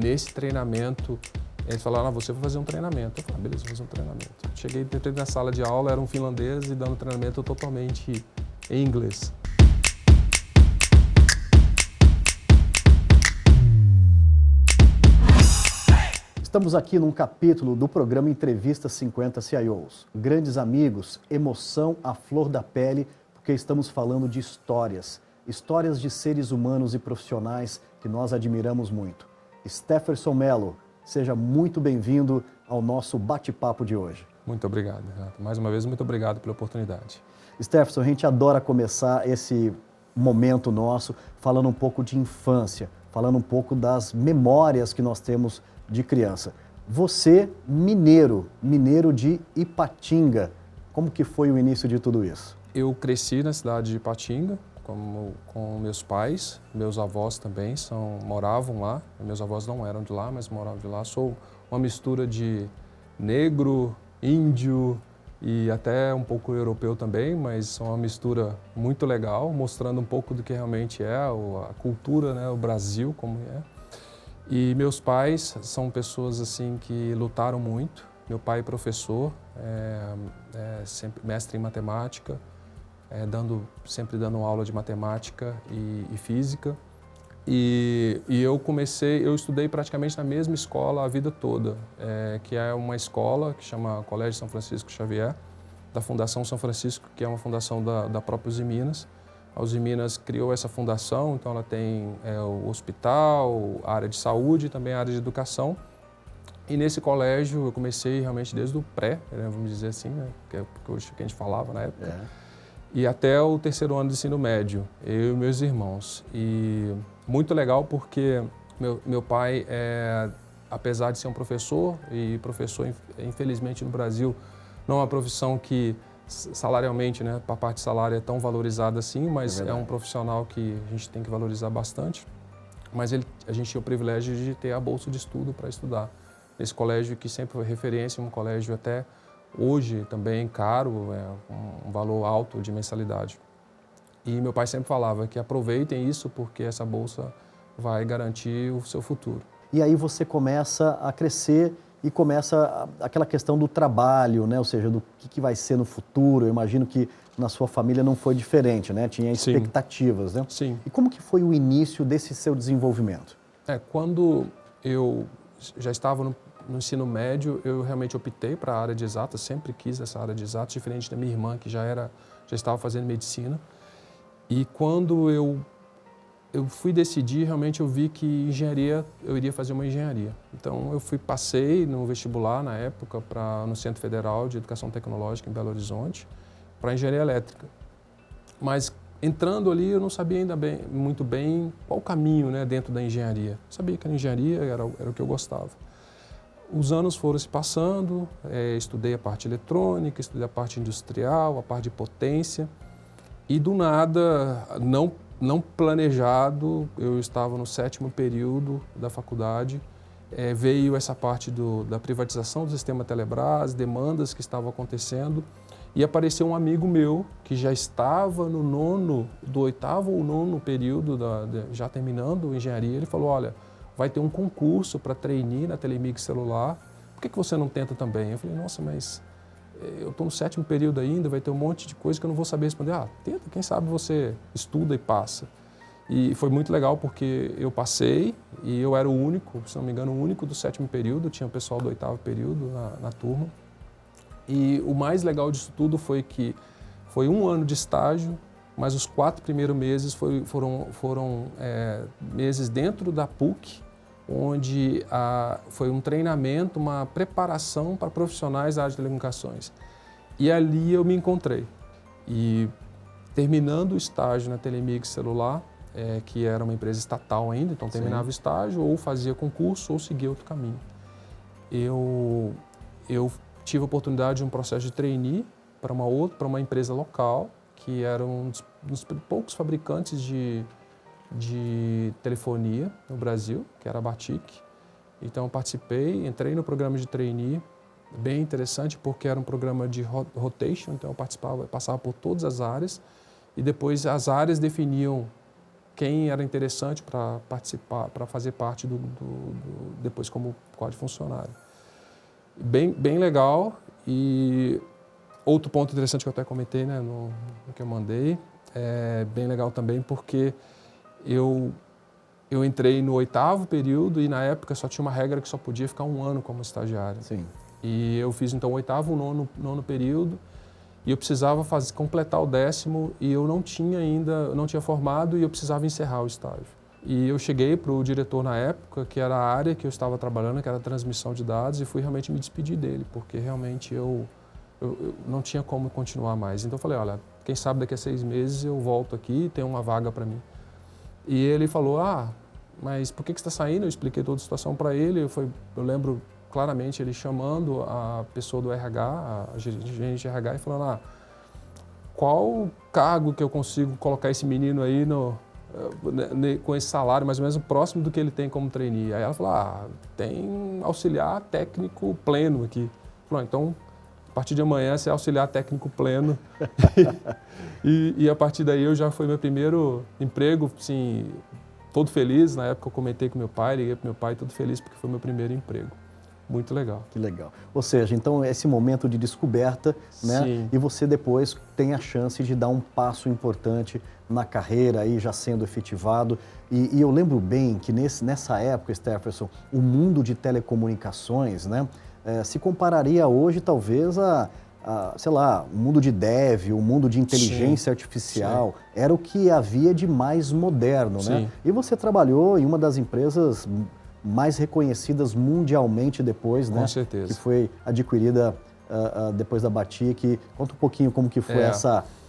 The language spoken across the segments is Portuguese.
nesse treinamento, eles falaram, você vai fazer um treinamento. Eu falei, beleza, vou fazer um treinamento. Cheguei, entrei na sala de aula, era um finlandês e dando treinamento totalmente em inglês. Estamos aqui num capítulo do programa Entrevista 50 CIOs. Grandes amigos, emoção à flor da pele, porque estamos falando de histórias. Histórias de seres humanos e profissionais que nós admiramos muito. Stefferson Mello, seja muito bem-vindo ao nosso bate-papo de hoje. Muito obrigado, Renato. Mais uma vez, muito obrigado pela oportunidade. Stefferson, a gente adora começar esse momento nosso falando um pouco de infância, falando um pouco das memórias que nós temos de criança. Você, mineiro de Ipatinga, como que foi o início de tudo isso? Eu cresci na cidade de Ipatinga com meus pais, meus avós também moravam lá. Meus avós não eram de lá, mas moravam de lá. Sou uma mistura de negro, índio e até um pouco europeu também, mas são uma mistura muito legal, mostrando um pouco do que realmente é a cultura, né, o Brasil como é. E meus pais são pessoas assim que lutaram muito. Meu pai é professor, sempre mestre em matemática, sempre dando aula de matemática e física. E eu estudei praticamente na mesma escola a vida toda, que é uma escola que chama Colégio São Francisco Xavier, da Fundação São Francisco, que é uma fundação da própria Uzi Minas. A Uzi Minas criou essa fundação, então ela tem o hospital, a área de saúde e também a área de educação. E nesse colégio eu comecei realmente desde o pré, vamos dizer assim, né, que é o que a gente falava na época, e até o terceiro ano de ensino médio, eu e meus irmãos. E muito legal porque meu pai, apesar de ser um professor, e professor, infelizmente, no Brasil, não é uma profissão que salarialmente, né, a parte de salário é tão valorizada assim, mas é um profissional que a gente tem que valorizar bastante. Mas a gente tinha o privilégio de ter a bolsa de estudo para estudar nesse colégio que sempre foi referência, um colégio até hoje também caro, um valor alto de mensalidade. E meu pai sempre falava que aproveitem isso porque essa bolsa vai garantir o seu futuro. E aí você começa a crescer e começa aquela questão do trabalho, né? Ou seja, do que vai ser no futuro. Eu imagino que na sua família não foi diferente, né? Tinha expectativas, né? Sim. E como que foi o início desse seu desenvolvimento? Quando eu já estava no ensino médio, eu realmente optei para a área de exatas, sempre quis essa área de exatas, diferente da minha irmã, que já estava fazendo medicina. E quando eu fui decidir, realmente eu vi que engenharia, eu iria fazer uma engenharia. Então eu passei no vestibular na época no Centro Federal de Educação Tecnológica em Belo Horizonte, para engenharia elétrica. Mas entrando ali eu não sabia ainda muito bem qual o caminho, né, dentro da engenharia. Eu sabia que a engenharia era o que eu gostava. Os anos foram se passando, estudei a parte eletrônica, estudei a parte industrial, a parte de potência e do nada, não planejado, eu estava no 7º período da faculdade, veio essa parte da privatização do sistema Telebrás, demandas que estavam acontecendo, e apareceu um amigo meu que já estava no do 8º ou 9º período, já terminando engenharia. Ele falou, olha, vai ter um concurso para trainee na Telemig Celular, por que você não tenta também? Eu falei, nossa, mas eu estou no 7º período ainda, vai ter um monte de coisa que eu não vou saber responder. Tenta, quem sabe você estuda e passa. E foi muito legal porque eu passei e eu era o único, se não me engano, o único do 7º período, tinha o pessoal do 8º período na turma. E o mais legal disso tudo foi que foi 1 ano de estágio, mas os 4 primeiros meses foram meses dentro da PUC, onde foi um treinamento, uma preparação para profissionais da área de telecomunicações. E ali eu me encontrei. E terminando o estágio na Telemig Celular, que era uma empresa estatal ainda, então terminava o estágio, ou fazia concurso, ou seguia outro caminho. Eu tive a oportunidade de um processo de trainee para uma empresa local, que era um dos poucos fabricantes de telefonia no Brasil, que era a Batic. Então eu participei, entrei no programa de trainee, bem interessante porque era um programa de rotation, então eu passava por todas as áreas e depois as áreas definiam quem era interessante para participar, para fazer parte depois como código funcionário. Bem legal. E outro ponto interessante que eu até comentei, né, no que eu mandei, é bem legal também porque eu entrei no 8º período e na época só tinha uma regra que só podia ficar 1 ano como estagiário. Sim. E eu fiz então o 8º, nono período e eu precisava completar o 10º e eu não tinha formado e eu precisava encerrar o estágio. E eu cheguei para o diretor na época, que era a área que eu estava trabalhando, que era a transmissão de dados, e fui realmente me despedir dele, porque realmente eu não tinha como continuar mais. Então eu falei, olha, quem sabe daqui a 6 meses eu volto aqui e tem uma vaga para mim. E ele falou, mas por que você está saindo? Eu expliquei toda a situação para ele, eu lembro claramente ele chamando a pessoa do RH, a gerente de RH, e falando, qual cargo que eu consigo colocar esse menino aí com esse salário mais ou menos próximo do que ele tem como trainee? Aí ela falou, tem auxiliar técnico pleno aqui. Falou, então, a partir de amanhã você é auxiliar técnico pleno. e a partir daí foi meu primeiro emprego, assim, todo feliz. Na época eu comentei com meu pai, liguei para meu pai, todo feliz porque foi meu primeiro emprego. Muito legal. Que legal. Ou seja, então esse momento de descoberta, né? Sim. E você depois tem a chance de dar um passo importante na carreira aí já sendo efetivado. E eu lembro bem que nessa época, Stefferson, o mundo de telecomunicações, né? Se compararia hoje talvez sei lá, o mundo de dev, o mundo de inteligência artificial, era o que havia de mais moderno, né? E você trabalhou em uma das empresas mais reconhecidas mundialmente depois, né? Com certeza. Que foi adquirida depois da Batik. Conta um pouquinho como que foi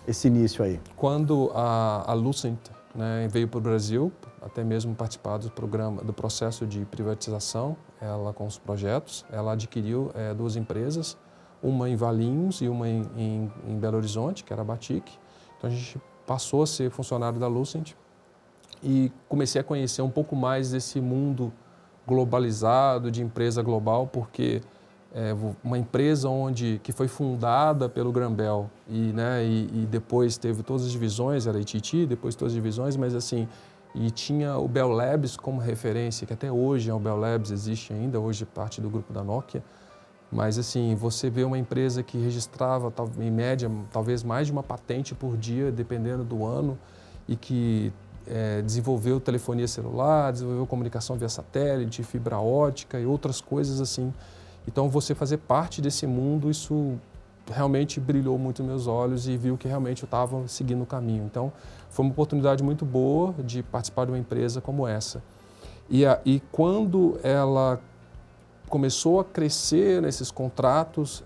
esse início aí. Quando a Lucent, né, veio para o Brasil, até mesmo participar do processo de privatização, ela com os projetos, ela adquiriu 2 empresas, uma em Valinhos e uma em Belo Horizonte, que era a Batik. Então a gente passou a ser funcionário da Lucent e comecei a conhecer um pouco mais desse mundo globalizado, de empresa global, porque uma empresa que foi fundada pelo Graham-Bell e depois teve todas as divisões, era a ITT, depois todas as divisões, mas assim, e tinha o Bell Labs como referência, que até hoje o Bell Labs existe ainda, hoje parte do grupo da Nokia, mas assim, você vê uma empresa que registrava em média talvez mais de uma patente por dia, dependendo do ano, e que desenvolveu telefonia celular, desenvolveu comunicação via satélite, fibra ótica e outras coisas assim. Então, você fazer parte desse mundo, isso realmente brilhou muito nos meus olhos e viu que realmente eu estava seguindo o caminho. Então, foi uma oportunidade muito boa de participar de uma empresa como essa. E quando ela começou a crescer nesses contratos,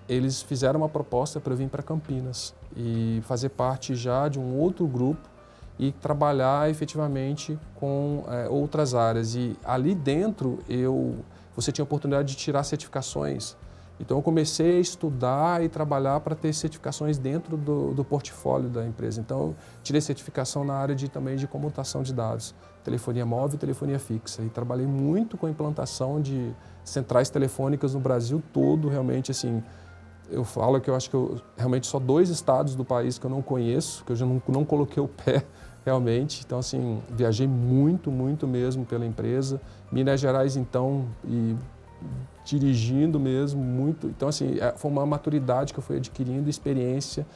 eles fizeram uma proposta para eu vir para Campinas e fazer parte já de um outro grupo e trabalhar efetivamente com outras áreas. E ali dentro você tinha a oportunidade de tirar certificações. Então eu comecei a estudar e trabalhar para ter certificações dentro do portfólio da empresa. Então eu tirei certificação na área também de comutação de dados, telefonia móvel e telefonia fixa. E trabalhei muito com a implantação de centrais telefônicas no Brasil todo, realmente assim. Eu falo que eu acho que realmente só 2 estados do país que eu não conheço, que eu já não coloquei o pé realmente. Então, assim, viajei muito, muito mesmo pela empresa. Minas Gerais, então, e dirigindo mesmo, muito. Então, assim, foi uma maturidade que eu fui adquirindo, experiência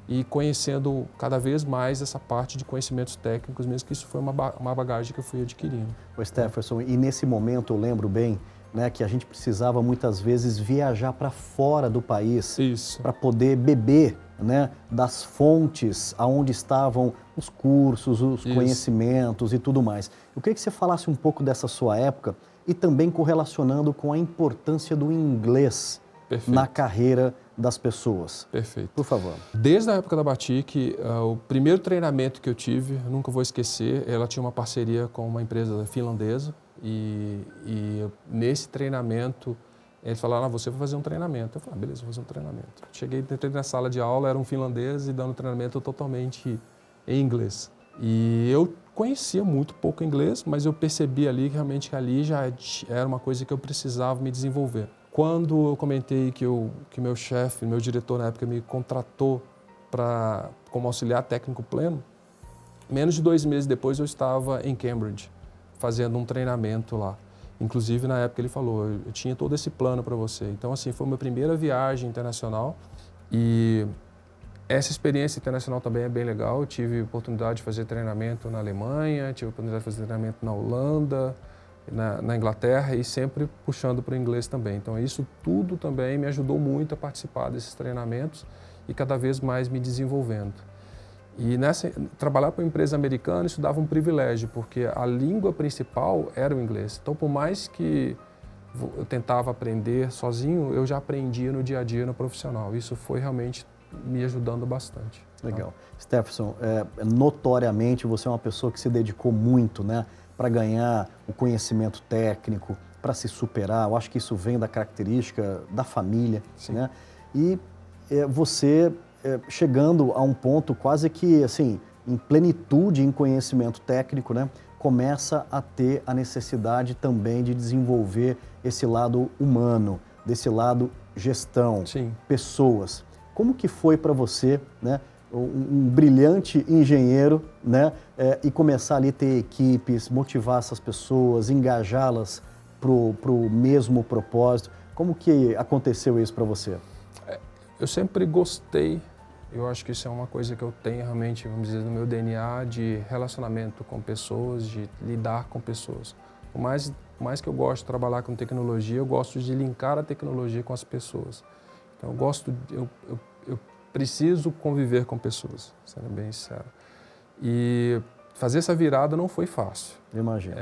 e conhecendo cada vez mais essa parte de conhecimentos técnicos, mesmo que isso foi uma bagagem que eu fui adquirindo. O Stefferson, e nesse momento eu lembro bem, né, que a gente precisava muitas vezes viajar para fora do país para poder beber, né, das fontes aonde estavam os cursos, os conhecimentos e tudo mais. Eu queria que você falasse um pouco dessa sua época e também correlacionando com a importância do inglês na carreira das pessoas. Perfeito. Por favor. Desde a época da Batik, o primeiro treinamento que eu tive, eu nunca vou esquecer, ela tinha uma parceria com uma empresa finlandesa e nesse treinamento eles falaram, você vai fazer um treinamento. Eu falei, beleza, vou fazer um treinamento. Cheguei, entrei na sala de aula, era um finlandês e dando treinamento totalmente em inglês. E eu conhecia muito pouco inglês, mas eu percebi ali que realmente ali já era uma coisa que eu precisava me desenvolver. Quando eu comentei que meu chefe, meu diretor na época me contratou como auxiliar técnico pleno, menos de 2 meses depois eu estava em Cambridge, fazendo um treinamento lá. Inclusive, na época, ele falou, eu tinha todo esse plano para você. Então, assim, foi a minha primeira viagem internacional e essa experiência internacional também é bem legal. Eu tive oportunidade de fazer treinamento na Alemanha, tive oportunidade de fazer treinamento na Holanda, na Inglaterra e sempre puxando para o inglês também. Então, isso tudo também me ajudou muito a participar desses treinamentos e cada vez mais me desenvolvendo. E trabalhar para uma empresa americana, isso dava um privilégio, porque a língua principal era o inglês. Então, por mais que eu tentava aprender sozinho, eu já aprendia no dia a dia no profissional. Isso foi realmente me ajudando bastante. Legal. Stephenson, notoriamente você é uma pessoa que se dedicou muito, né, para ganhar o conhecimento técnico, para se superar. Eu acho que isso vem da característica da família, né? E você chegando a um ponto quase que assim, em plenitude em conhecimento técnico, né, começa a ter a necessidade também de desenvolver esse lado humano, desse lado gestão, pessoas. Como que foi para você, né, um brilhante engenheiro, né, e começar ali a ter equipes, motivar essas pessoas, engajá-las pro mesmo propósito? Como que aconteceu isso para você? Eu sempre gostei, eu acho que isso é uma coisa que eu tenho realmente, vamos dizer, no meu DNA de relacionamento com pessoas, de lidar com pessoas. Por mais que eu gosto de trabalhar com tecnologia, eu gosto de linkar a tecnologia com as pessoas. Então eu preciso conviver com pessoas, sendo bem sincero. E fazer essa virada não foi fácil. Imagino.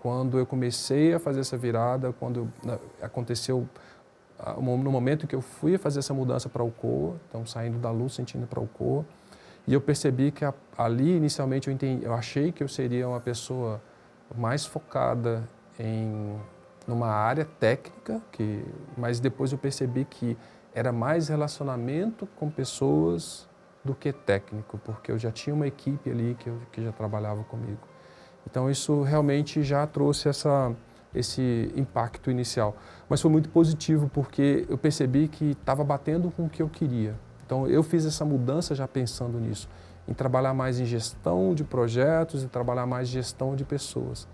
Quando eu comecei a fazer essa virada, aconteceu no momento que eu fui fazer essa mudança para a Alcoa, então saindo da Lucent indo para a Alcoa, e eu percebi que ali inicialmente eu achei que eu seria uma pessoa mais focada numa área técnica, mas depois eu percebi que era mais relacionamento com pessoas do que técnico, porque eu já tinha uma equipe ali que já trabalhava comigo. Então isso realmente já trouxe esse impacto inicial. Mas foi muito positivo porque eu percebi que estava batendo com o que eu queria. Então eu fiz essa mudança já pensando nisso, em trabalhar mais em gestão de projetos e trabalhar mais em gestão de pessoas.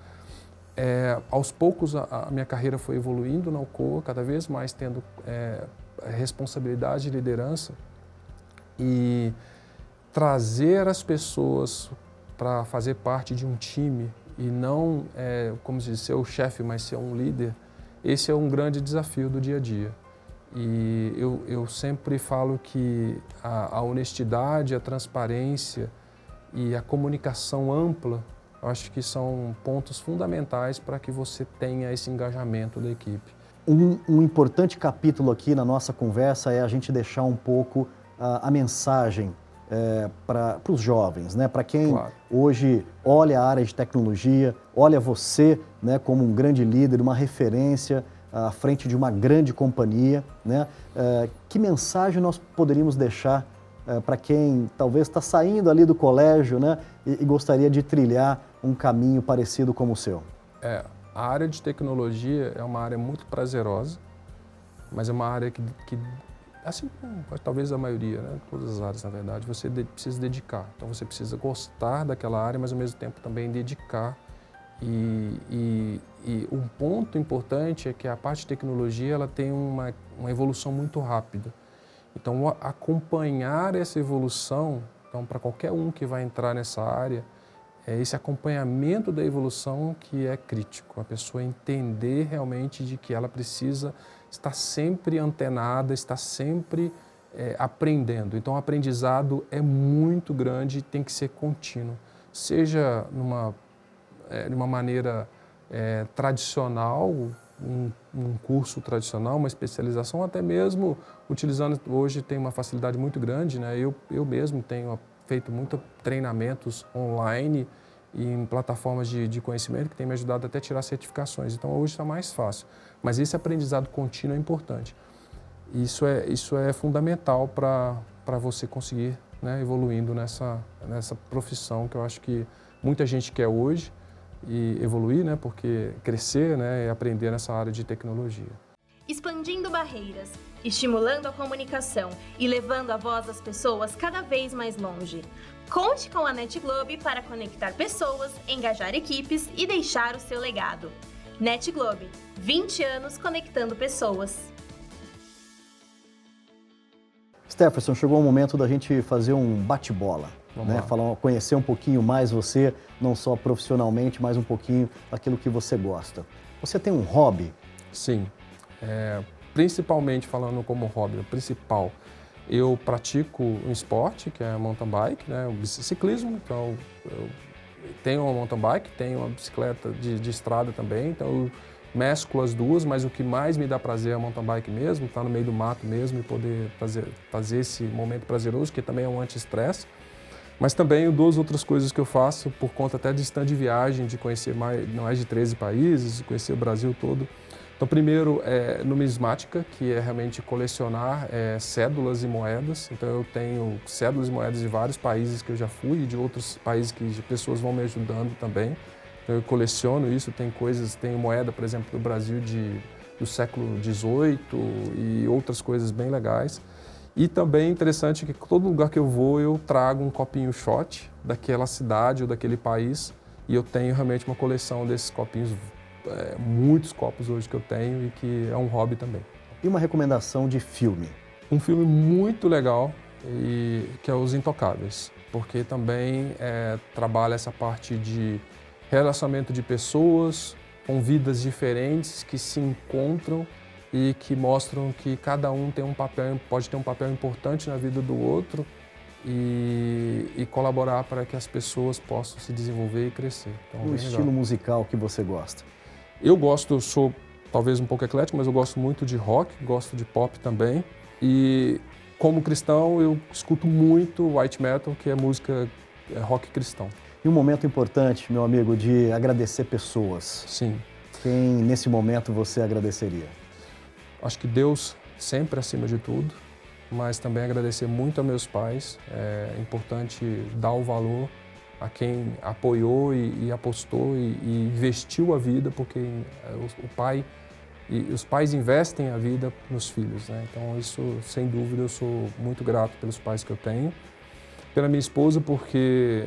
Aos poucos a minha carreira foi evoluindo na Alcoa, cada vez mais tendo responsabilidade e liderança e trazer as pessoas para fazer parte de um time e não, como se diz, ser o chefe, mas ser um líder, esse é um grande desafio do dia a dia. E eu sempre falo que a honestidade, a transparência e a comunicação ampla, eu acho que são pontos fundamentais para que você tenha esse engajamento da equipe. Um importante capítulo aqui na nossa conversa é a gente deixar um pouco a mensagem para os jovens, né? Para quem hoje olha a área de tecnologia, olha você, né, como um grande líder, uma referência à frente de uma grande companhia, né? Que mensagem nós poderíamos deixar para quem talvez está saindo ali do colégio, né, e gostaria de trilhar um caminho parecido como o seu? A área de tecnologia é uma área muito prazerosa, mas é uma área que assim como talvez a maioria, né, todas as áreas na verdade, você precisa dedicar. Então você precisa gostar daquela área, mas ao mesmo tempo também dedicar. E um ponto importante é que a parte de tecnologia ela tem uma evolução muito rápida. Então acompanhar essa evolução, então para qualquer um que vai entrar nessa área, esse acompanhamento da evolução que é crítico, a pessoa entender realmente de que ela precisa estar sempre antenada, estar sempre aprendendo. Então o aprendizado é muito grande e tem que ser contínuo, seja numa maneira tradicional, um curso tradicional, uma especialização, até mesmo utilizando, hoje tem uma facilidade muito grande, né? Eu mesmo tenho feito muitos treinamentos online e em plataformas de conhecimento que tem me ajudado até a tirar certificações. Então hoje está mais fácil. Mas esse aprendizado contínuo é importante. Isso é fundamental para você conseguir, né, evoluindo nessa profissão que eu acho que muita gente quer hoje e evoluir, né, porque crescer, né, e aprender nessa área de tecnologia. Expandindo barreiras, estimulando a comunicação e levando a voz das pessoas cada vez mais longe. Conte com a NetGlobe para conectar pessoas, engajar equipes e deixar o seu legado. NetGlobe, 20 anos conectando pessoas. Stephenson, chegou o momento da gente fazer um bate-bola, né? Conhecer um pouquinho mais você, não só profissionalmente, mas um pouquinho daquilo que você gosta. Você tem um hobby? Sim, principalmente falando como hobby, o principal, eu pratico um esporte que é mountain bike, né? O ciclismo, então eu tenho uma mountain bike, tenho uma bicicleta de estrada também, então eu mesclo as duas, mas o que mais me dá prazer é a mountain bike mesmo, estar no meio do mato mesmo e poder fazer esse momento prazeroso, que também é um anti-estresse. Mas também duas outras coisas que eu faço por conta até de stand de viagem, de conhecer mais de 13 países, de conhecer o Brasil todo. Então, primeiro é numismática, que é realmente colecionar cédulas e moedas. Então, eu tenho cédulas e moedas de vários países que eu já fui e de outros países que pessoas vão me ajudando também. Então, eu coleciono isso, tenho moeda, por exemplo, do Brasil do século XVIII e outras coisas bem legais. E também é interessante que todo lugar que eu vou, eu trago um copinho shot daquela cidade ou daquele país e eu tenho realmente uma coleção desses copinhos, muitos copos hoje que eu tenho e que é um hobby também. E uma recomendação de filme? Um filme muito legal, que é Os Intocáveis, porque também trabalha essa parte de relacionamento de pessoas com vidas diferentes que se encontram e que mostram que cada um pode ter um papel importante na vida do outro e colaborar para que as pessoas possam se desenvolver e crescer. Então, o estilo musical que você gosta? Eu sou talvez um pouco eclético, mas eu gosto muito de rock, gosto de pop também. E como cristão, eu escuto muito white metal, que é música rock cristão. E um momento importante, meu amigo, de agradecer pessoas. Sim. Quem nesse momento você agradeceria? Acho que Deus sempre acima de tudo, mas também agradecer muito a meus pais. É importante dar o valor a quem apoiou e apostou e investiu a vida, porque os pais investem a vida nos filhos, né? Então isso, sem dúvida, eu sou muito grato pelos pais que eu tenho. Pela minha esposa, porque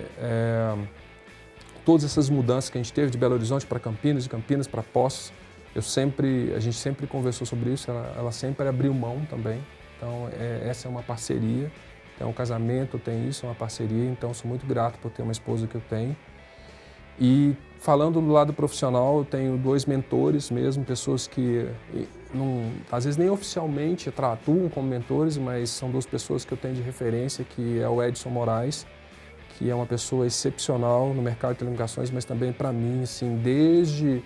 todas essas mudanças que a gente teve de Belo Horizonte para Campinas, de Campinas para Poços, a gente sempre conversou sobre isso, ela sempre abriu mão também. Então essa é uma parceria, então o casamento tem isso, é uma parceria, então sou muito grato por ter uma esposa que eu tenho. E falando do lado profissional, eu tenho 2 mentores mesmo, pessoas que às vezes nem oficialmente atuam como mentores, mas são 2 pessoas que eu tenho de referência, que é o Edson Moraes, que é uma pessoa excepcional no mercado de telecomunicações, mas também para mim, assim, desde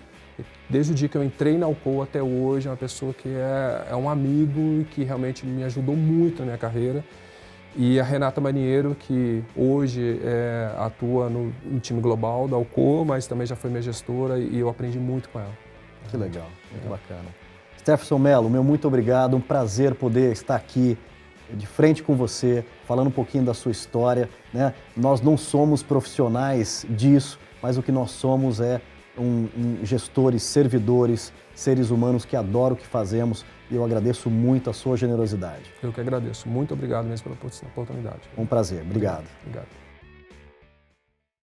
o dia que eu entrei na Alcoa até hoje, é uma pessoa que é um amigo e que realmente me ajudou muito na minha carreira. E a Renata Marinheiro, que hoje atua no time global da Alcoa, mas também já foi minha gestora e eu aprendi muito com ela. Que legal, muito bacana. Stephenson Mello, meu muito obrigado, um prazer poder estar aqui de frente com você, falando um pouquinho da sua história, né? Nós não somos profissionais disso, mas o que nós somos é gestores, servidores, seres humanos que adoram o que fazemos e eu agradeço muito a sua generosidade. Eu que agradeço. Muito obrigado mesmo pela oportunidade. Um prazer. Obrigado. Obrigado.